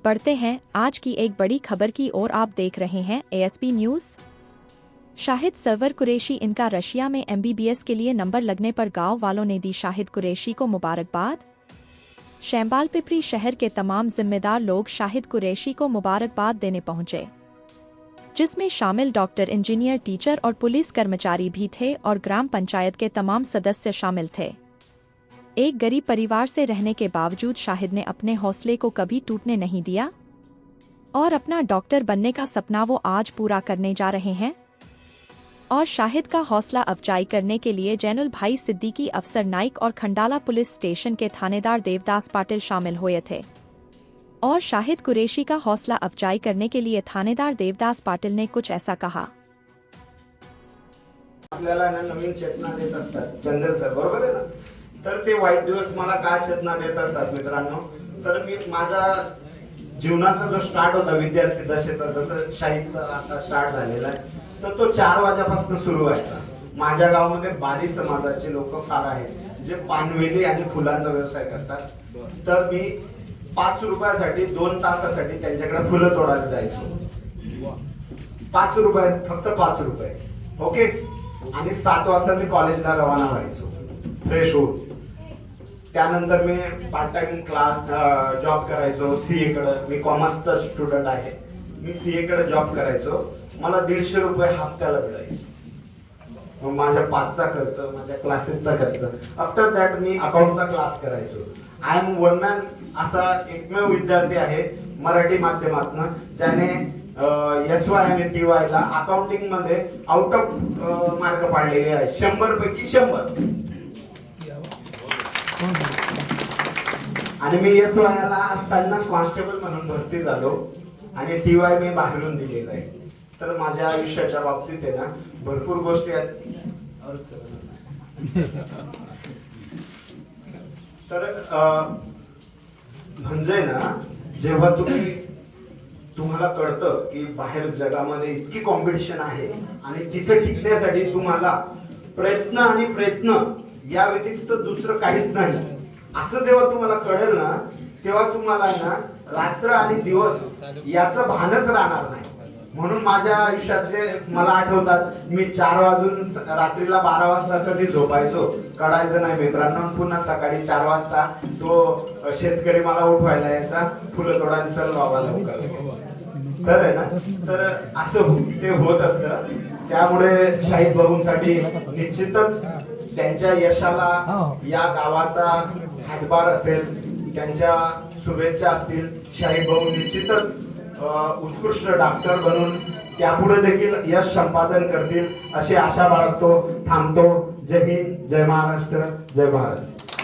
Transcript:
बढ़ते हैं आज की एक बड़ी खबर की ओर। आप देख रहे हैं एएसपी न्यूज। शाहिद सरवर कुरैशी इनका रशिया में एमबीबीएस के लिए नंबर लगने पर गांव वालों ने दी शाहिद कुरैशी को मुबारकबाद। शैम्बाल पिपरी शहर के तमाम जिम्मेदार लोग शाहिद कुरैशी को मुबारकबाद देने पहुंचे, जिसमें शामिल डॉक्टर, इंजीनियर, टीचर और पुलिस कर्मचारी भी थे और ग्राम पंचायत के तमाम सदस्य शामिल थे। एक गरीब परिवार से रहने के बावजूद शाहिद ने अपने हौसले को कभी टूटने नहीं दिया और अपना डॉक्टर बनने का सपना वो आज पूरा करने जा रहे हैं। और शाहिद का हौसला अफजाई करने के लिए जैनुल भाई सिद्दीकी, अफसर नाइक और खंडाला पुलिस स्टेशन के थानेदार देवदास पाटिल शामिल हुए थे। और शाहिद कुरैशी का हौसला अफजाई करने के लिए थानेदार देवदास पाटिल ने कुछ ऐसा कहा। आपल्याला नवीन चेतना देत असतात चंदन सर, बरोबर आहे ना? तर ते वाईट दिवस मला काय चेतना देत असतात मित्रांनो, तर मी माझा जीवनाचा जो स्टार्ट होता विद्यार्थी दशेचा, जसं शाहीदचा आता स्टार्ट झालेला आहे, तर तो 4 वाजल्यापासून सुरू व्हायचा। माझ्या गावामध्ये बारी समाजाचे लोक फार आहेत जे पानवेली आणि फुलांचा व्यवसाय करतात। तर मी 5 रुपयासाठी 2 तासासाठी त्यांच्याकडे फुलं तोडायला जायचो। 5 रुपये, फक्त 5 रुपये, ओके। आणि 7 वाजता मी कॉलेजला रवाना व्हायचो फ्रेश होऊन। त्यानंतर मी पार्ट टाइम क्लास जॉब करायचो सीए कडे। मी कॉमर्सचा स्टुडंट आहे, मी सीए कडे जॉब करायचो। मला 150 रुपये हप्त्याला मिळायचे। मग माझ्या 5चा खर्च, माझ्या क्लासेसचा खर्च। आफ्टर दॅट मी अकाउंटचा क्लास करायचो। आय एम वन मॅन असा एकमेव विद्यार्थी आहे मराठी माध्यमातून ज्याने एसवाय आणि टीवाय ला अकाउंटिंग मध्ये आउट ऑफ मार्क पाडलेले आहे, 100 पैकी 100। आणि मी एसवाय ला असताना कॉन्स्टेबल म्हणून भरती झालो आणि टीवाय मी बाहेरून दिलेला आहे। तर माझ्या आयुष्याच्या बाबतीत आहे ना भरपूर गोष्टी आहेत। तर म्हणजे ना जेव्हा तुम्हाला कळतं की बाहेर जगामध्ये इतकी कॉम्पिटिशन आहे आणि तिथे टिकण्यासाठी तुम्हाला प्रयत्न या व्यतिरिक्त दुसरं काहीच नाही, असं जेव्हा तुम्हाला कळेल ना, तेव्हा तुम्हाला ना रात्र आणि दिवस याचं भानच राहणार नाही। म्हणून माझ्या आयुष्याचे मला आठवतात, मी 4 वाजून रात्रीला 12 वाजता कधी झोपायचो कळायचं नाही मित्रांनो। पुन्हा सकाळी 4 वाजता तो शेतकरी मला उठवायला यायचा, फुलं तोडायला चल बाबा लवकर। तर आहे ना, तर असं ते होत असतं। त्यामुळे शाहीद भाऊंसाठी निश्चितच त्यांच्या यशाला या गावाचा हातभार असेल, त्यांच्या शुभेच्छा असतील। शाहीद भाऊ निश्चितच उत्कृष्ट डॉक्टर बनून त्यापुढे देखील यश संपादन करतील अशी आशा बाळगतो। थांबतो। जय हिंद, जय महाराष्ट्र, जय भारत।